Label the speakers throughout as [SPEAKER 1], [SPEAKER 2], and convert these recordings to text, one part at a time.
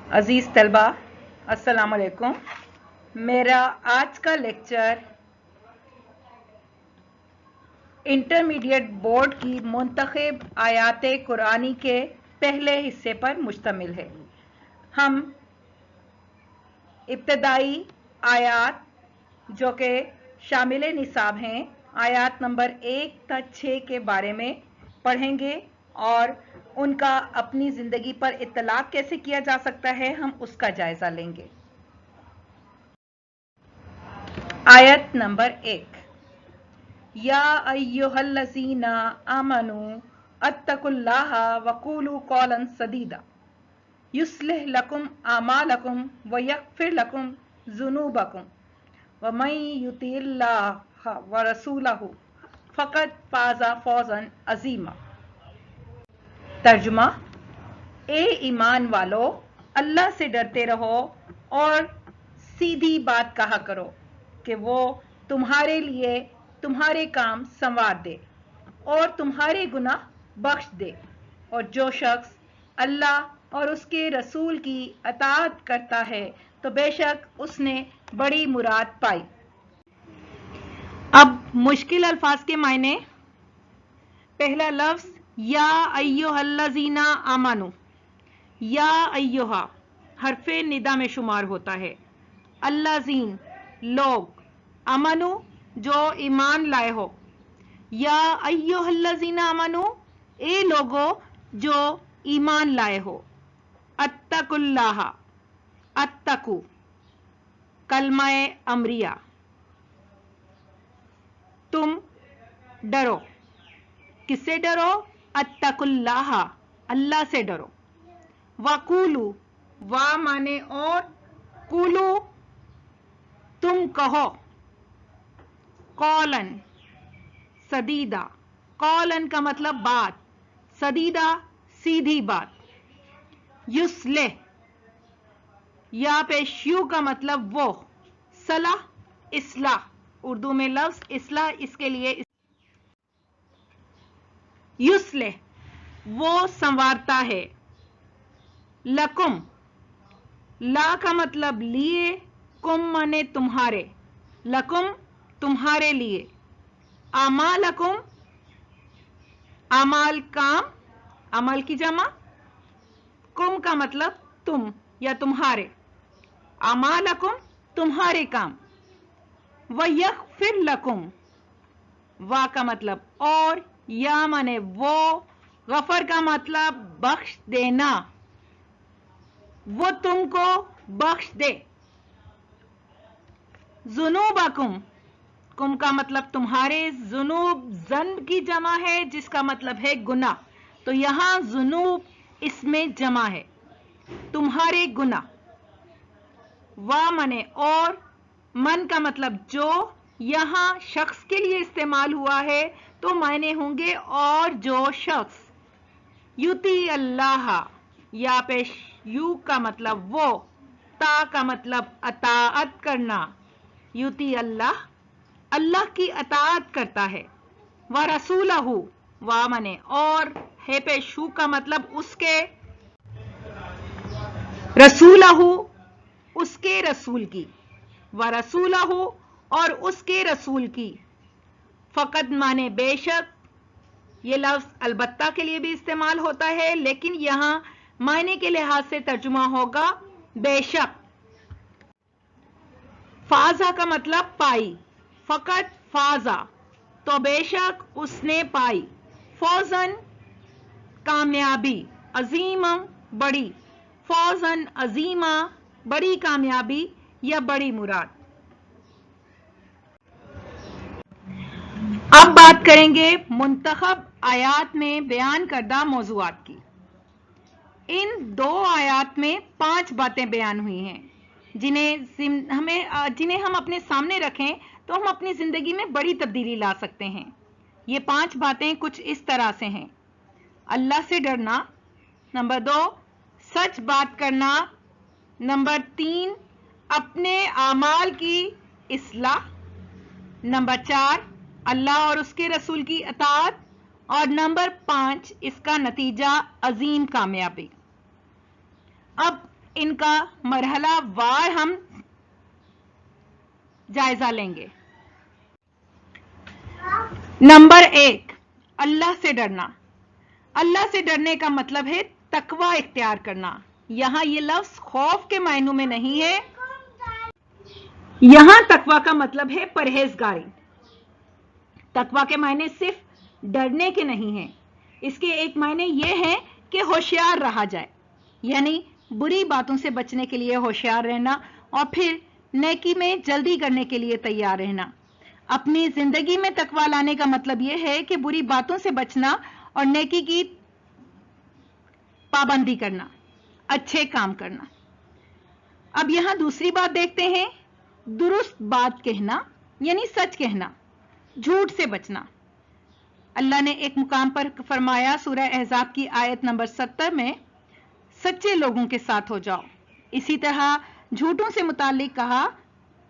[SPEAKER 1] अजीज़ तलबा, अस्सलाम वालेकुम। मेरा आज का लेक्चर इंटरमीडिएट बोर्ड की मुंतखब आयात कुरानी के पहले हिस्से पर मुश्तमिल है। हम इब्तदाई आयात जो कि शामिल निसाब हैं, आयात नंबर 1 तक 6 के बारे में पढ़ेंगे और उनका अपनी ज़िंदगी पर इत्तलाक कैसे किया जा सकता है, हम उसका जायज़ा लेंगे। आयत नंबर 1, या अय्युहल्लज़ीना आमनू अत्तकुल्लाहा वक़ूलू क़ौलन सदीदा युस्लिह लकुम आमालकुम व यग़फ़िर लकुम ज़ुनूबकुम व मन युतिइल्लाह व रसूलहू फ़क़द फ़ाज़ा फ़ौज़न अज़ीमा। तर्जुमा: ए ईमान वालो, अल्लाह से डरते रहो और सीधी बात कहा करो कि वो तुम्हारे लिए तुम्हारे काम संवार दे और तुम्हारे गुनाह बख्श दे। और जो शख्स अल्लाह और उसके रसूल की अताअत करता है तो बेशक उसने बड़ी मुराद पाई। अब मुश्किल अल्फाज के मायने। पहला लफ्ज या अय्युहल्लज़ीना आमनू। या अय्युहा हरफे निदा में शुमार होता है। अल्लाज़ीन लोग, अमनु जो ईमान लाए हो। या अय्युहल्लज़ीना आमनू ए लोगो जो ईमान लाए हो। अत्तकुल्लाह अत्तकु कलमाए अमरिया, तुम डरो। किससे डरो? अत्तकुल्लाह अल्लाह से डरो। वक़ूलू वा माने और, कुलू तुम कहो। कौलन सदीदा, कौलन का मतलब बात, सदीदा सीधी बात। युस्ले या पेश यू का मतलब वो, सलाह इस्लाह, उर्दू में लफ्ज इस्लाह इसके लिए। युस्ले वो संवारता है। लकुम ला का मतलब लिए, कुम माने तुम्हारे, लकुम तुम्हारे लिए। आमालकुम आमाल काम, अमल की जमा। कुम का मतलब तुम या तुम्हारे। आमालकुम तुम्हारे काम। व यग़फ़िर लकुम वा का मतलब और, या माने वो, गफर का मतलब बख्श देना, वो तुमको बख्श दे। ज़ुनूबकुम कुम का मतलब तुम्हारे, जुनूब जन्ब की जमा है जिसका मतलब है गुनाह, तो यहां जुनूब इसमें जमा है, तुम्हारे गुनाह। वा मने और, मन का मतलब जो, यहां शख्स के लिए इस्तेमाल हुआ है तो मायने होंगे और जो शख्स। युती अल्लाह या पेश यू का मतलब वो, ता का मतलब अताअत करना। युती अल्लाह अल्लाह की अताअत करता है। व रसूलहू वा मने और, है पेशू का मतलब उसके, रसूलहू उसके रसूल की, व रसूलहू और उसके रसूल की। फ़क़द माने बेशक, ये लफ्ज अलबत्ता के लिए भी इस्तेमाल होता है लेकिन यहां मायने के लिहाज से तर्जुमा होगा बेशक। फाजा का मतलब पाई, फ़क़द फाजा तो बेशक उसने पाई। फौजन कामयाबी, अजीमा बड़ी, फौजन अजीमा बड़ी कामयाबी या बड़ी मुराद। अब बात करेंगे मुंतखब आयात में बयान करदा मौज़ूआत की। इन दो आयात में 5 बातें बयान हुई हैं जिन्हें हम अपने सामने रखें तो हम अपनी जिंदगी में बड़ी तब्दीली ला सकते हैं। ये 5 बातें कुछ इस तरह से हैं। अल्लाह से डरना, नंबर 2 सच बात करना, नंबर 3 अपने आमाल की इस्लाह, नंबर 4 अल्लाह और उसके रसूल की अताअत, और नंबर 5 इसका नतीजा अजीम कामयाबी। अब ان کا مرحلہ وار ہم جائزہ لیں گے۔ نمبر 1، اللہ سے ڈرنا۔ اللہ سے ڈرنے کا مطلب ہے تقوی اختیار کرنا۔ یہاں یہ لفظ خوف کے معنوں میں نہیں ہے، یہاں تقوی کا مطلب ہے پرہیزگاری۔ تقوی کے معنی صرف ڈرنے کے نہیں ہیں، اس کے ایک معنی یہ ہے کہ ہوشیار رہا جائے، یعنی بری باتوں سے بچنے کے لیے ہوشیار رہنا اور پھر نیکی میں جلدی کرنے کے لیے تیار رہنا۔ اپنی زندگی میں تقوی لانے کا مطلب یہ ہے کہ بری باتوں سے بچنا اور نیکی کی پابندی کرنا، اچھے کام کرنا۔ اب یہاں دوسری بات دیکھتے ہیں، درست بات کہنا یعنی سچ کہنا، جھوٹ سے بچنا۔ اللہ نے ایک مقام پر فرمایا سورہ احزاب کی آیت نمبر 70 میں، سچے لوگوں کے ساتھ ہو جاؤ۔ اسی طرح جھوٹوں سے متعلق کہا،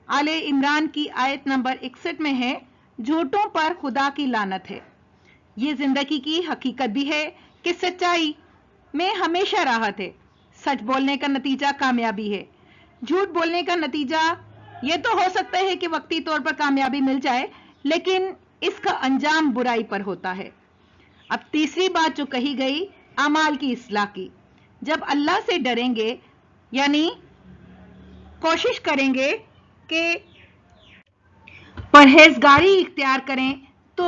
[SPEAKER 1] آل عمران کی آیت نمبر 61 میں ہے، جھوٹوں پر خدا کی لعنت ہے۔ یہ زندگی کی حقیقت بھی ہے کہ سچائی میں ہمیشہ راحت ہے، سچ بولنے کا نتیجہ کامیابی ہے۔ جھوٹ بولنے کا نتیجہ یہ تو ہو سکتا ہے کہ وقتی طور پر کامیابی مل جائے، لیکن اس کا انجام برائی پر ہوتا ہے۔ اب تیسری بات جو کہی گئی، اعمال کی اصلاح کی۔ جب اللہ سے ڈریں گے یعنی کوشش کریں گے کہ پرہیزگاری اختیار کریں، تو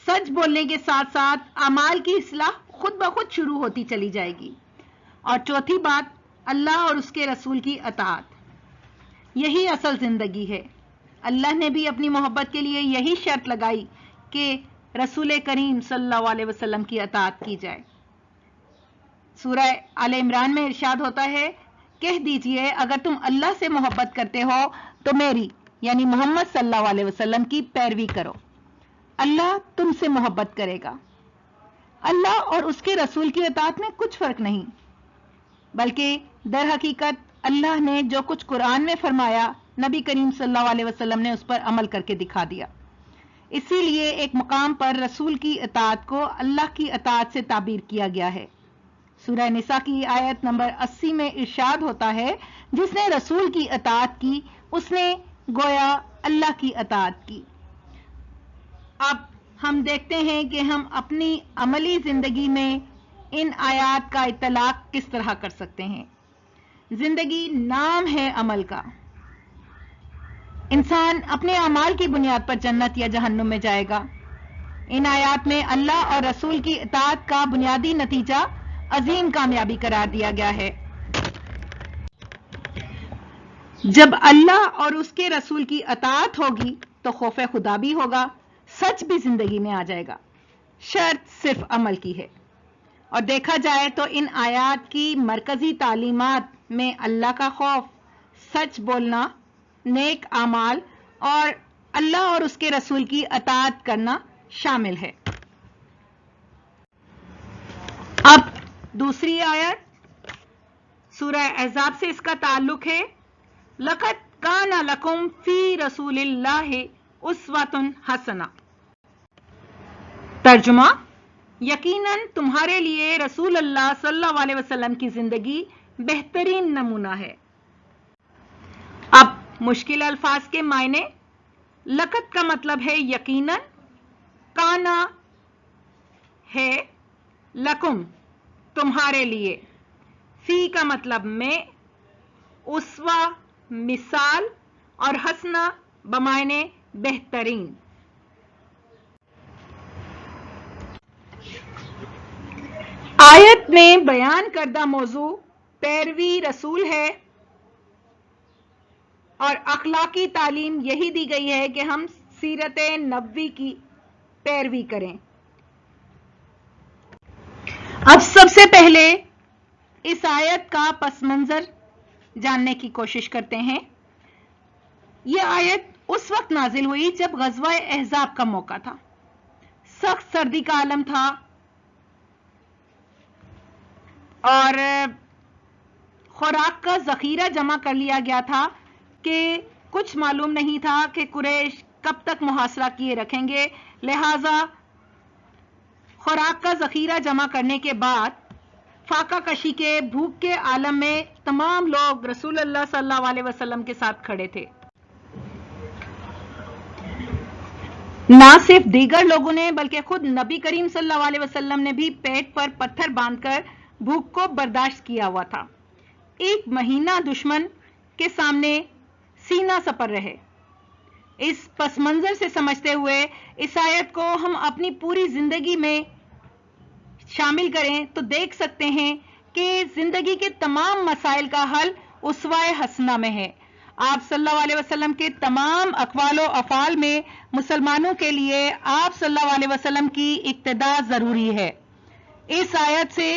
[SPEAKER 1] سچ بولنے کے ساتھ ساتھ اعمال کی اصلاح خود بخود شروع ہوتی چلی جائے گی۔ اور چوتھی بات، اللہ اور اس کے رسول کی اطاعت، یہی اصل زندگی ہے۔ اللہ نے بھی اپنی محبت کے لیے یہی شرط لگائی کہ رسول کریم صلی اللہ علیہ وسلم کی اطاعت کی جائے۔ سورہ آل عمران میں ارشاد ہوتا ہے، کہہ دیجئے اگر تم اللہ سے محبت کرتے ہو تو میری یعنی محمد صلی اللہ علیہ وسلم کی پیروی کرو، اللہ تم سے محبت کرے گا۔ اللہ اور اس کے رسول کی اطاعت میں کچھ فرق نہیں، بلکہ در حقیقت اللہ نے جو کچھ قرآن میں فرمایا، نبی کریم صلی اللہ علیہ وسلم نے اس پر عمل کر کے دکھا دیا۔ اسی لیے ایک مقام پر رسول کی اطاعت کو اللہ کی اطاعت سے تعبیر کیا گیا ہے۔ سورہ نساء کی آیت نمبر 80 میں ارشاد ہوتا ہے، جس نے رسول کی اطاعت کی اس نے گویا اللہ کی اطاعت کی۔ اب ہم دیکھتے ہیں کہ ہم اپنی عملی زندگی میں ان آیات کا اطلاق کس طرح کر سکتے ہیں۔ زندگی نام ہے عمل کا۔ انسان اپنے اعمال کی بنیاد پر جنت یا جہنم میں جائے گا۔ ان آیات میں اللہ اور رسول کی اطاعت کا بنیادی نتیجہ عظیم کامیابی قرار دیا گیا ہے۔ جب اللہ اور اس کے رسول کی اطاعت ہوگی تو خوف خدا بھی ہوگا، سچ بھی زندگی میں آ جائے گا، شرط صرف عمل کی ہے۔ اور دیکھا جائے تو ان آیات کی مرکزی تعلیمات میں اللہ کا خوف، سچ بولنا، نیک اعمال اور اللہ اور اس کے رسول کی اطاعت کرنا شامل ہے۔ اب دوسری آیت سورہ احزاب سے اس کا تعلق ہے، لَقَدْ كَانَ لَكُمْ فِي رَسُولِ اللَّهِ أُسْوَةٌ حَسَنَةٌ۔ ترجمہ، یقیناً تمہارے لیے رسول اللہ صلی اللہ علیہ وسلم کی زندگی بہترین نمونہ ہے۔ اب مشکل الفاظ کے معنی، لقد کا مطلب ہے یقیناً، کانا ہے، لکم تمہارے لیے، فی کا مطلب میں، اسوہ مثال اور حسنہ بمعنی بہترین۔ آیت میں بیان کردہ موضوع پیروی رسول ہے اور اخلاقی تعلیم یہی دی گئی ہے کہ ہم سیرت نبوی کی پیروی کریں۔ اب سب سے پہلے اس آیت کا پس منظر جاننے کی کوشش کرتے ہیں۔ یہ آیت اس وقت نازل ہوئی جب غزوہ احزاب کا موقع تھا، سخت سردی کا عالم تھا اور خوراک کا ذخیرہ جمع کر لیا گیا تھا کہ کچھ معلوم نہیں تھا کہ قریش کب تک محاصرہ کیے رکھیں گے، لہذا خوراک کا ذخیرہ جمع کرنے کے بعد फाका कशी के भूख के आलम में तमाम लोग रसूल अल्लाह सल्लल्लाहु अलैहि वसल्लम के साथ खड़े थे। ना सिर्फ दीगर लोगों ने बल्कि खुद नबी करीम सल्लल्लाहु अलैहि वसल्लम ने भी पेट पर पत्थर बांधकर भूख को बर्दाश्त किया हुआ था। एक महीना दुश्मन के सामने सीना सपर रहे। इस पस मंजर से समझते हुए इस आयत को हम अपनी पूरी जिंदगी में शामिल करें तो देख सकते हैं कि जिंदगी के तमाम मसाइल का हल उसवाए हसना में है। आप सल्लल्लाहु अलैहि वसल्लम के तमाम अक़वाल व अफ़ाल में मुसलमानों के लिए आप सल्लल्लाहु अलैहि वसल्लम की इक्तिदा जरूरी है। इस आयत से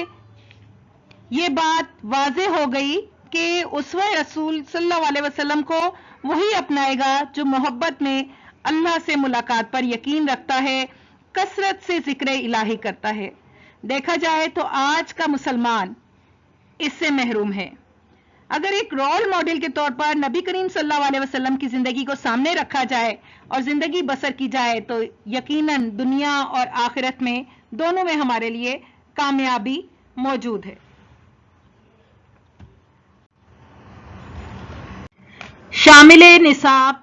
[SPEAKER 1] ये बात वाज़े हो गई कि उसवे रसूल सल्लल्लाहु अलैहि वसल्लम को वही अपनाएगा जो मोहब्बत में अल्लाह से मुलाकात पर यकीन रखता है, कसरत से जिक्र इलाही करता है। देखा जाए तो आज का मुसलमान इससे महरूम है। अगर एक रोल मॉडल के तौर पर नबी करीम सल्लल्लाहु अलैहि वसल्लम की जिंदगी को सामने रखा जाए और जिंदगी बसर की जाए तो यकीनन दुनिया और आखिरत में दोनों में हमारे लिए कामयाबी मौजूद है। शामिले निसाब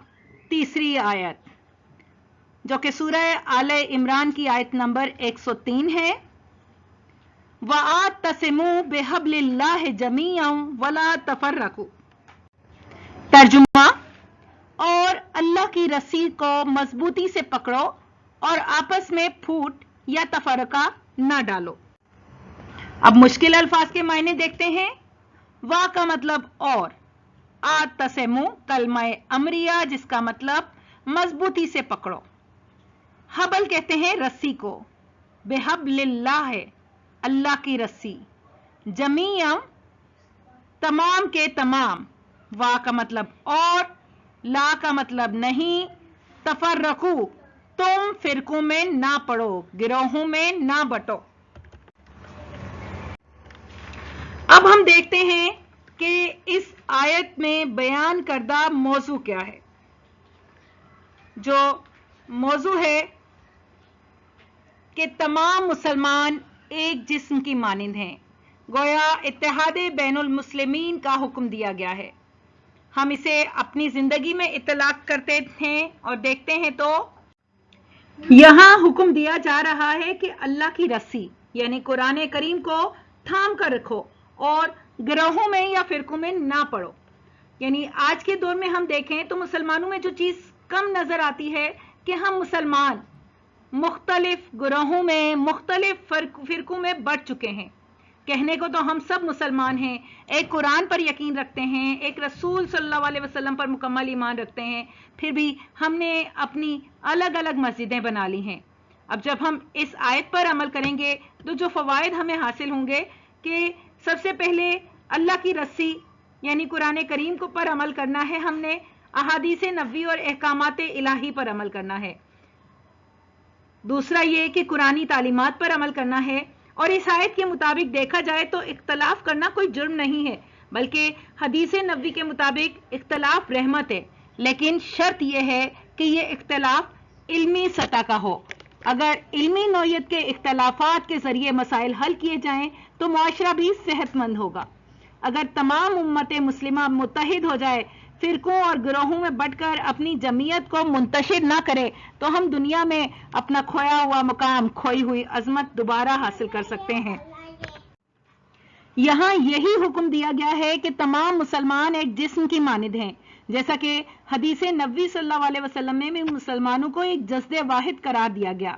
[SPEAKER 1] तीसरी आयत, जो कि सूरह आले इमरान की आयत नंबर 103 है। वअतसिमू बिहब्लिल्लाह जमीअन वला तफर्रकू। तर्जुमा, और अल्लाह की रस्सी को मजबूती से पकड़ो और आपस में फूट या तफरका न डालो। अब मुश्किल अल्फाज के मायने देखते हैं। वा का मतलब और, आतसिमू कलमा अमरिया जिसका मतलब मजबूती से पकड़ो। हबल कहते हैं रस्सी को, बेहब्लिल्लाह है अल्लाह की रस्सी, जमीअम तमाम के तमाम, वा का मतलब और, ला का मतलब नहीं, तफर्रकू तुम फिरकों में ना पड़ो, गिरोहों में ना बटो। अब हम देखते हैं कि इस आयत में बयान करदा मौजू क्या है। जो मौजू है कि तमाम मुसलमान एक जिस्म की मानिंद हैं, गोया इत्तेहादे बैनुल मुस्लिमीन का हुक्म दिया गया है। हम इसे अपनी जिंदगी में इतलाक करते हैं और देखते हैं तो यहां हुक्म दिया जा रहा है कि अल्लाह की रस्सी यानी कुरान करीम को थाम कर रखो और गिरोहों में या फिरकों में ना पड़ो। यानी आज के दौर में हम देखें तो मुसलमानों में जो चीज कम नजर आती है कि हम मुसलमान मुख्तलिफ गिरोहों में मुख्तलिफ फिरकों में बढ़ चुके हैं। कहने को तो हम सब मुसलमान हैं, एक कुरान पर यकीन रखते हैं, एक रसूल सल्लल्लाहु अलैहि वसल्लम पर मुकम्मल ईमान रखते हैं, फिर भी हमने अपनी अलग अलग मस्जिदें बना ली हैं। अब जब हम इस आयत पर अमल करेंगे तो जो फवायद हमें हासिल होंगे कि सबसे पहले अल्लाह की रस्सी यानी कुरान करीम को पर अमल करना है, हमने अहादीस नबवी और अहकामात इलाही पर अमल करना है। दूसरा ये कि कुरानी तालीमात पर अमल करना है। और इस आयत के मुताबिक देखा जाए तो इख्तलाफ करना कोई जुर्म नहीं है, बल्कि हदीस नबवी के मुताबिक इख्तलाफ रहमत है। लेकिन शर्त यह है कि यह इख्तलाफ इल्मी सतह का हो। अगर इल्मी नौयत के इख्तलाफात के जरिए मसाइल हल किए जाएं तो मुआशरा भी सेहतमंद होगा। अगर तमाम उम्मत मुस्लिमा मुत्तहिद हो जाए, फिरकों और गिरोहों में बढ़कर अपनी जमीयत को मुंतशिर ना करे, तो हम दुनिया में अपना खोया हुआ मुकाम, खोई हुई अजमत दोबारा हासिल कर सकते हैं। यहां यही हुक्म दिया गया है कि तमाम मुसलमान एक जिस्म की मानिद हैं, जैसा कि हदीस नबवी सल्लल्लाहु अलैहि वसल्लम में भी मुसलमानों को एक जज्बे वाहिद करार दिया गया।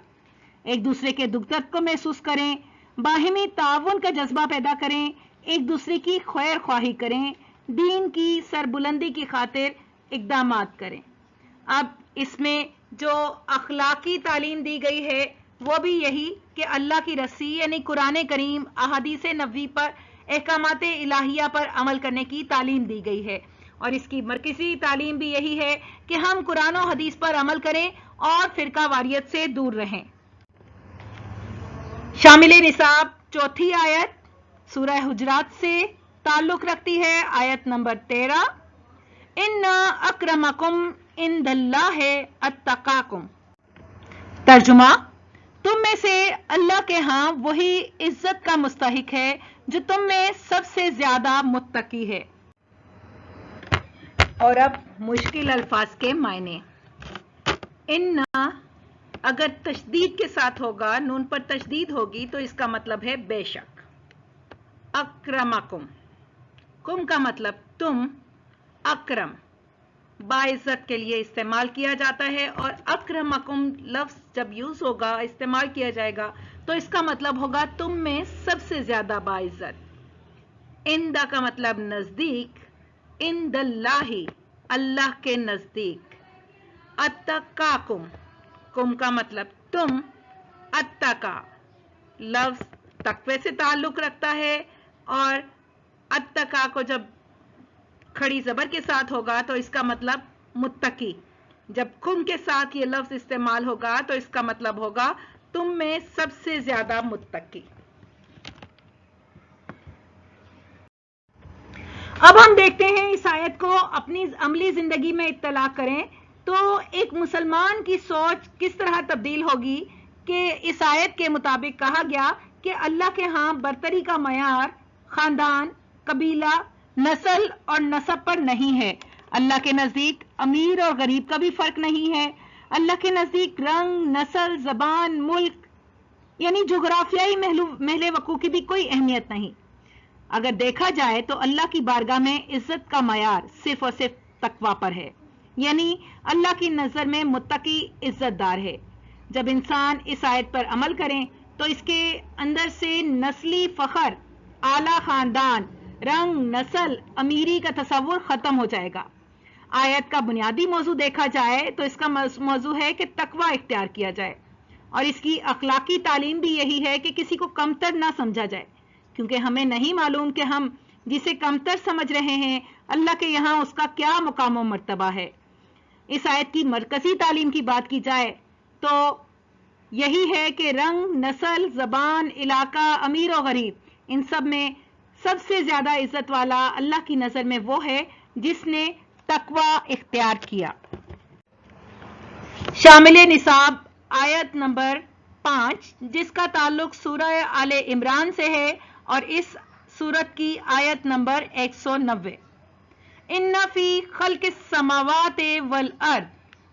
[SPEAKER 1] एक दूसरे के दुख दर्द को महसूस करें, बाहिमी ताउन का जज्बा पैदा करें, एक दूसरे की खैर ख्वाही करें, दीन की सरबुलंदी की खातिर इक़दामात करें। अब इसमें जो अखलाकी तालीम दी गई है वो भी यही कि अल्लाह की रस्सी यानी कुरान करीम, अहादीस नबवी पर, अहकामात इलाहिया पर अमल करने की तालीम दी गई है। और इसकी मरकज़ी तालीम भी यही है कि हम कुरान और हदीस पर अमल करें और फिरका वारियत से दूर रहें। शामिल निसाब चौथी आयत सूरह हुजरात से ताल्लुक रखती है, आयत नंबर 13, इन्ना अक्रमकुम इंदल्लाहि अत्तकाकुम। तर्जुमा, तुम में से अल्लाह के यहाँ वही इज्जत का मुस्तहिक है جو تم میں سب سے زیادہ متقی ہے۔ اور اب مشکل الفاظ کے معنی۔ ان اگر تشدید کے ساتھ ہوگا، نون پر تشدید ہوگی تو اس کا مطلب ہے بے شک۔ اکرمکم، کم کا مطلب تم، اکرم باعزت کے لیے استعمال کیا جاتا ہے، اور اکرمکم لفظ جب یوز ہوگا، استعمال کیا جائے گا تو اس کا مطلب ہوگا تم میں سب سے زیادہ باعزت۔ عند کا مطلب نزدیک، عند اللہ اللہ کے نزدیک۔ اتقاکم، کم کا مطلب تم، اتقا لفظ تقوی سے تعلق رکھتا ہے، اور اتقا کو جب کھڑی زبر کے ساتھ ہوگا تو اس کا مطلب متقی۔ جب کم کے ساتھ یہ لفظ استعمال ہوگا تو اس کا مطلب ہوگا تم میں سب سے زیادہ متقی۔ اب ہم دیکھتے ہیں اس آیت کو اپنی عملی زندگی میں اطلاق کریں تو ایک مسلمان کی سوچ کس طرح تبدیل ہوگی کہ اس آیت کے مطابق کہا گیا کہ اللہ کے ہاں برتری کا معیار خاندان، قبیلہ، نسل اور نسب پر نہیں ہے۔ اللہ کے نزدیک امیر اور غریب کا بھی فرق نہیں ہے۔ اللہ کے نزدیک رنگ، نسل، زبان، ملک یعنی جغرافیائی محل وقوع کی بھی کوئی اہمیت نہیں۔ اگر دیکھا جائے تو اللہ کی بارگاہ میں عزت کا معیار صرف اور صرف تقویٰ پر ہے، یعنی اللہ کی نظر میں متقی عزت دار ہے۔ جب انسان اس آیت پر عمل کریں تو اس کے اندر سے نسلی فخر، اعلیٰ خاندان، رنگ، نسل، امیری کا تصور ختم ہو جائے گا۔ آیت کا بنیادی موضوع دیکھا جائے تو اس کا موضوع ہے کہ تقویٰ اختیار کیا جائے، اور اس کی اخلاقی تعلیم بھی یہی ہے کہ کسی کو کمتر نہ سمجھا جائے، کیونکہ ہمیں نہیں معلوم کہ ہم جسے کمتر سمجھ رہے ہیں اللہ کے یہاں اس کا کیا مقام و مرتبہ ہے۔ اس آیت کی مرکزی تعلیم کی بات کی جائے تو یہی ہے کہ رنگ، نسل، زبان، علاقہ، امیر و غریب ان سب میں سب سے زیادہ عزت والا اللہ کی نظر میں وہ ہے جس نے تقویٰ اختیار کیا۔ شامل نصاب آیت نمبر 5 جس کا تعلق سورہ آل عمران سے ہے، اور اس سورت کی آیت نمبر 190۔ ان فی خلق السماوات والارض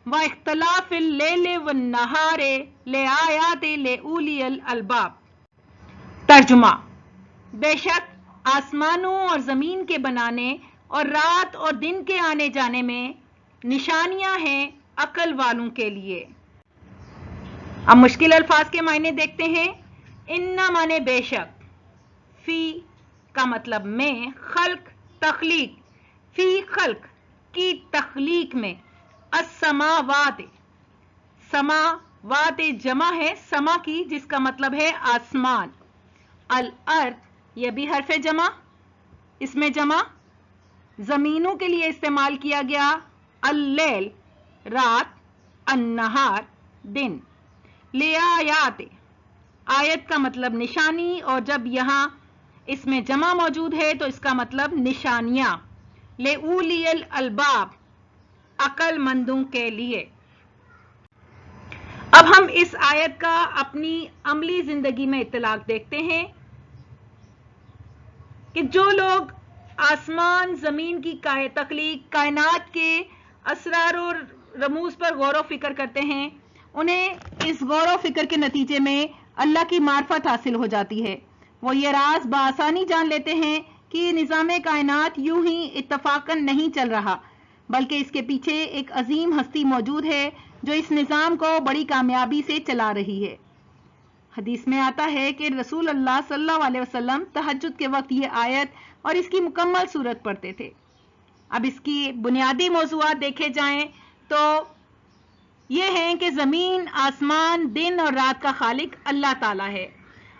[SPEAKER 1] واختلاف اللیل والنہار لآیات لأولی الالباب۔ ترجمہ: بے شک آسمانوں اور زمین کے بنانے اور رات اور دن کے آنے جانے میں نشانیاں ہیں عقل والوں کے لیے۔ اب مشکل الفاظ کے معنی دیکھتے ہیں۔ ان مانے بے شک، فی کا مطلب میں، خلق تخلیق، فی خلق کی تخلیق میں، السماوات سماوات جمع ہے سما کی جس کا مطلب ہے آسمان، الارض یہ بھی حرف جمع، اس میں جمع زمینوں کے لیے استعمال کیا گیا، اللیل رات، النہار دن، لآیات آیت کا مطلب نشانی، اور جب یہاں اس میں جمع موجود ہے تو اس کا مطلب نشانیاں، لأولی الالباب عقل مندوں کے لیے۔ اب ہم اس آیت کا اپنی عملی زندگی میں اطلاق دیکھتے ہیں کہ جو لوگ آسمان زمین کی تخلیق، کائنات کے اسرار و رموز پر غور و فکر کرتے ہیں، انہیں اس غور و فکر کے نتیجے میں اللہ کی معرفت حاصل ہو جاتی ہے۔ وہ یہ راز بآسانی جان لیتے ہیں کہ نظام کائنات یوں ہی اتفاقاً نہیں چل رہا، بلکہ اس کے پیچھے ایک عظیم ہستی موجود ہے جو اس نظام کو بڑی کامیابی سے چلا رہی ہے۔ حدیث میں آتا ہے کہ رسول اللہ صلی اللہ علیہ وسلم تہجد کے وقت یہ آیت اور اس کی مکمل صورت پڑھتے تھے۔ اب اس کی بنیادی موضوعات دیکھے جائیں تو یہ ہیں کہ زمین، آسمان، دن اور رات کا خالق اللہ تعالیٰ ہے،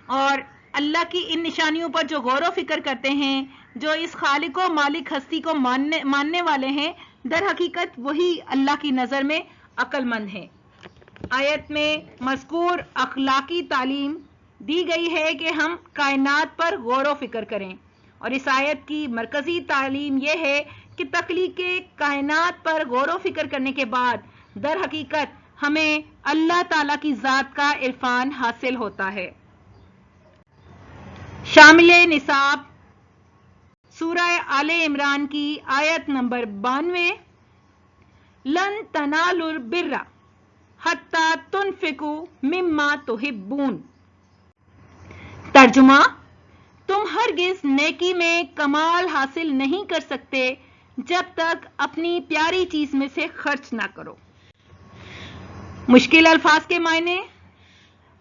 [SPEAKER 1] اور اللہ کی ان نشانیوں پر جو غور و فکر کرتے ہیں، جو اس خالق و مالک ہستی کو ماننے والے ہیں، در حقیقت وہی اللہ کی نظر میں عقل مند ہیں۔ آیت میں مذکور اخلاقی تعلیم دی گئی ہے کہ ہم کائنات پر غور و فکر کریں، اور اس آیت کی مرکزی تعلیم یہ ہے کہ تخلیق کائنات پر غور و فکر کرنے کے بعد در حقیقت ہمیں اللہ تعالیٰ کی ذات کا عرفان حاصل ہوتا ہے۔ शामिल निसाब सूरह आले इमरान की आयत नंबर 92, लन तनालुल बिर्रा हत्ता तुनफिकू मिम्मा तुहिब्बून। तर्जुमा, तुम हरगिज नेकी में कमाल हासिल नहीं कर सकते जब तक अपनी प्यारी चीज में से खर्च ना करो। मुश्किल अल्फाज के मायने,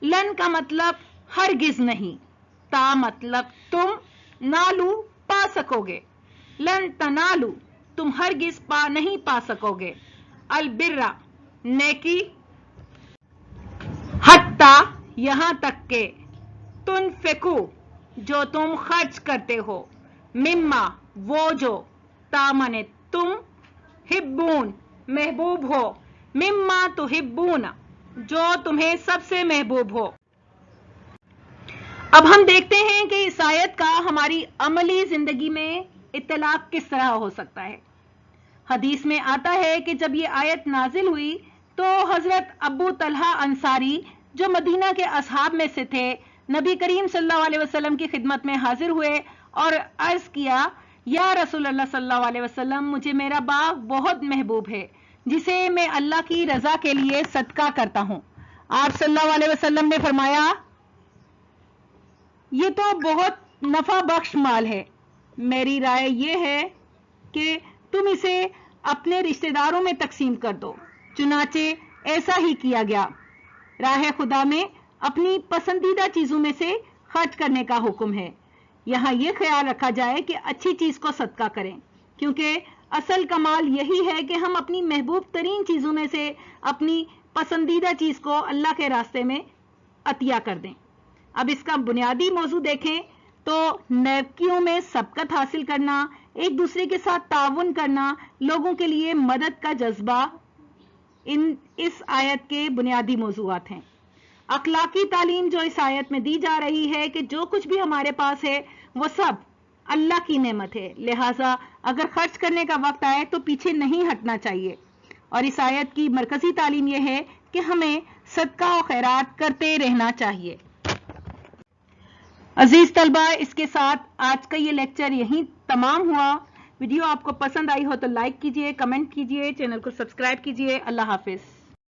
[SPEAKER 1] लन का मतलब हरगिज नहीं, ता मतलब तुम, नालू पा सकोगे, लन तनालू तुम हरगिज नहीं पा सकोगे, अल बिर्रा नेकी, हत्ता यहां तक के, तुनफिकू जो तुम खर्च करते हो, मिम्मा वो जो, तामने तुम, हिब्बून महबूब हो, मिम्मा तुहिब्बून जो तुम्हें सबसे महबूब हो। अब हम देखते हैं कि इस आयत का हमारी अमली जिंदगी में इत्तलाक किस तरह हो सकता है। हदीस में आता है कि जब ये आयत नाजिल हुई तो हजरत अबू तलहा अंसारी जो मदीना के असहाब में से थे, नबी करीम सल्लल्लाहु अलैहि वसल्लम की खिदमत में हाजिर हुए और अर्ज किया, या रसूलल्लाह सल्लल्लाहु अलैहि वसल्लम, मुझे मेरा बाग बहुत महबूब है जिसे मैं अल्लाह की रजा के लिए सदका करता हूं। आप सल्लल्लाहु अलैहि वसल्लम ने फरमाया, ये तो बहुत नफा बख्श माल है, मेरी राय यह है कि तुम इसे अपने रिश्तेदारों में तकसीम कर दो। चुनाचे ऐसा ही किया गया। राह खुदा में अपनी पसंदीदा चीजों में से खर्च करने का हुक्म है। यहां यह ख्याल रखा जाए कि अच्छी चीज को सदका करें, क्योंकि असल कमाल यही है कि हम अपनी महबूब तरीन चीजों में से अपनी पसंदीदा चीज को अल्लाह के रास्ते में अतिया कर दें। अब इसका बुनियादी मौजू देखें तो नेकियों में सबकत हासिल करना, एक दूसरे के साथ ताउन करना, लोगों के लिए मदद का जज्बा इस आयत के बुनियादी मौजूआत हैं। अखलाकी तालीम जो इस आयत में दी जा रही है कि जो कुछ भी हमारे पास है वो सब अल्लाह की नेमत है, लिहाजा अगर खर्च करने का वक्त आए तो पीछे नहीं हटना चाहिए। और इस आयत की मरकजी तालीम यह है कि हमें सदका और खैरात करते रहना चाहिए। अजीज तलबा, इसके साथ आज का ये लेक्चर यहीं तमाम हुआ। वीडियो आपको पसंद आई हो तो लाइक कीजिए, कमेंट कीजिए, चैनल को सब्सक्राइब कीजिए। अल्लाह हाफिज।